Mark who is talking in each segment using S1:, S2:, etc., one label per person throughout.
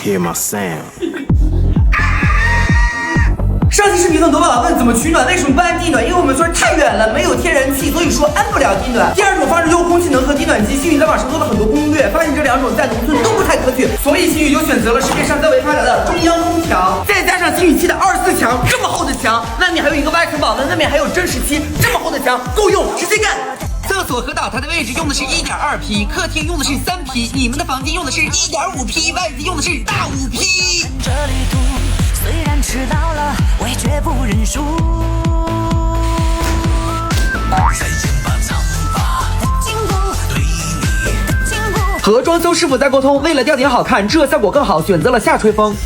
S1: Hear my sound。
S2: 上期视频很多爸爸问怎么取暖，为什么不安地暖？因为我们村太远了，没有天然气，所以说安不了地暖。第二种方式就是空气能和地暖机。星宇在网上做了很多攻略，发现这两种在农村都不太可取，所以星宇就选择了世界上最为发达的中央空调，再加上星宇漆的24墙，这么厚的墙，外面还有一个外层保温，外面还有真实漆，这么厚的墙够用，直接干。厕所和岛台的位置用的是1.2匹，客厅用的是3匹，你们的房间用的是1.5匹，外子用的是大5匹。
S3: 这旅途虽然迟到了，我也绝不认输。再见吧，苍发的经过，对你的经过。
S2: 和装修师傅在沟通，为了吊顶好看，这效果更好，选择了下吹风。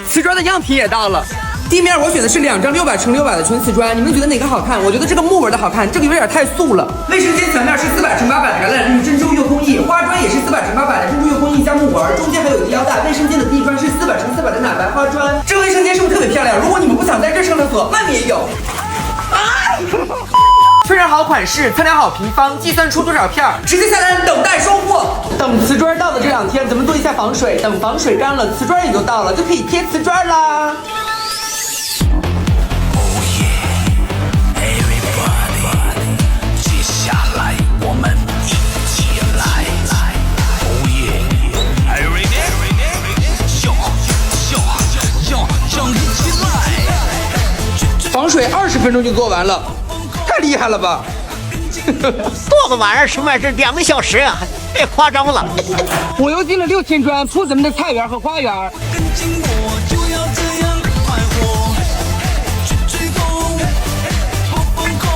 S2: 瓷砖的样品也到了，地面我选的是2张600×600的纯瓷砖，你们觉得哪个好看？我觉得这个木纹的好看，这个有点太素了。卫生间墙面是400×800的橄榄绿珍珠月工艺，花砖也是400×800的珍珠月工艺加木纹，中间还有一个腰带。卫生间的地砖是400×400的奶白花砖，这个卫生间是不是特别漂亮？如果你们不想在这上厕所，外面也有。确认好款式，测量好平方，计算出多少片，直接下单等待收货。等瓷砖到的这2天，咱们做一下防水，等防水干了，瓷砖也就到了，就可以贴瓷砖啦。
S3: 接下来我们一起来
S2: 防水20分钟就做完了，太厉害了吧！
S4: 做个玩意儿什么玩意儿？2个小时啊，别夸张了。
S2: 我又进了6千砖，铺咱们的菜园和花园。
S3: 跟紧我就要这样快活，去追风，不放空，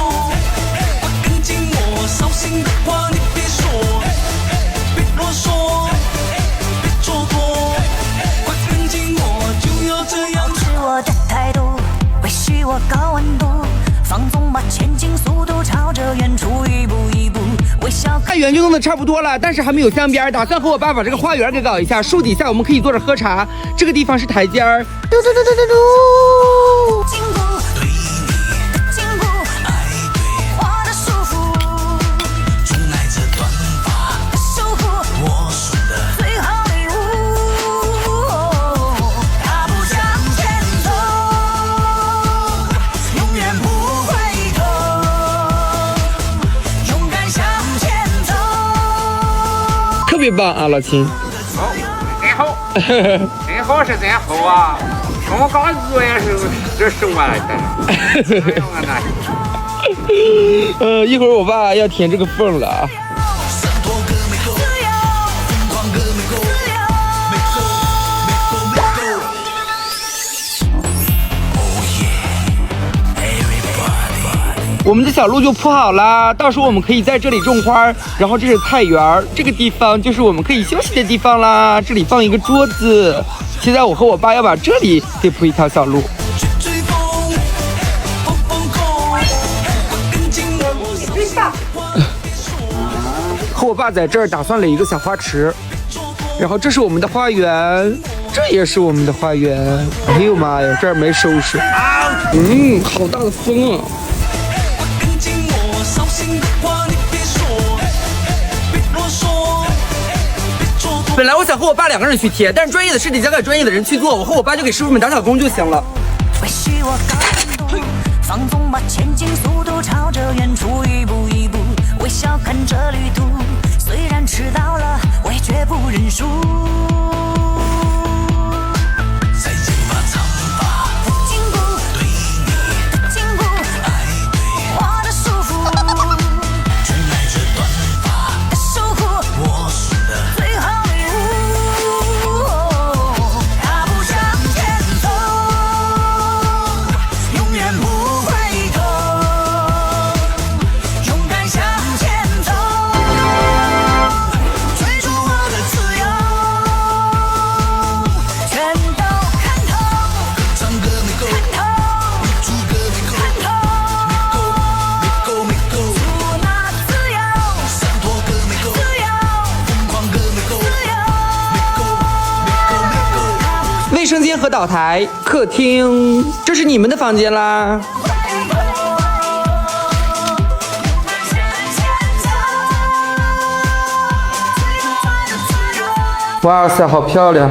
S3: 跟紧我，扫兴的话你别说，别啰嗦，别蹉跎，快跟紧我就要这样。保持我的态度，维系我高温度，放纵吧前进速度，朝着远处一步一步微笑。
S2: 菜园就弄得差不多了，但是还没有镶边，打算和我爸把这个花园给搞一下。树底下我们可以坐着喝茶，这个地方是台阶儿。嘟嘟嘟嘟嘟嘟。
S3: 进步，对你的进步，爱对我的束缚，宠爱着短发的守护，我送的最好礼物。大步向前走，永远不回头，勇敢向前走。
S2: 特别棒啊，老秦。
S5: 好，真好，真好是真好啊！跟我刚入园时候这生完了的。
S2: 一会儿我爸要填这个缝了啊。我们的小路就铺好啦，到时候我们可以在这里种花，然后这是菜园，这个地方就是我们可以休息的地方啦。这里放一个桌子，现在我和我爸要把这里给铺一条小路。和我爸在这儿打算了一个小花池，然后这是我们的花园，这也是我们的花园。哎呦妈呀，这儿没收拾。好大的风啊！本来我想和我爸2个人去贴，但是专业的事得交给专业的人去做，我和我爸就给师傅们打小工就行了。
S3: 维系我高温度，放纵吧前进速度，朝着远处一步一步微笑看着旅途。虽然迟到了，我也绝不认输。再见吧，苍发的进步，对你的进步，爱对我的束缚，宠爱着短发的守护，我送的最好礼物。大步向前走，永远不回头，勇敢向前走，追逐我的自由，全都看透，看透，看透，出那自由，自由，疯狂自由。
S2: 卫生间和岛台、客厅，这是你们的房间啦。
S1: 哇塞，好漂亮！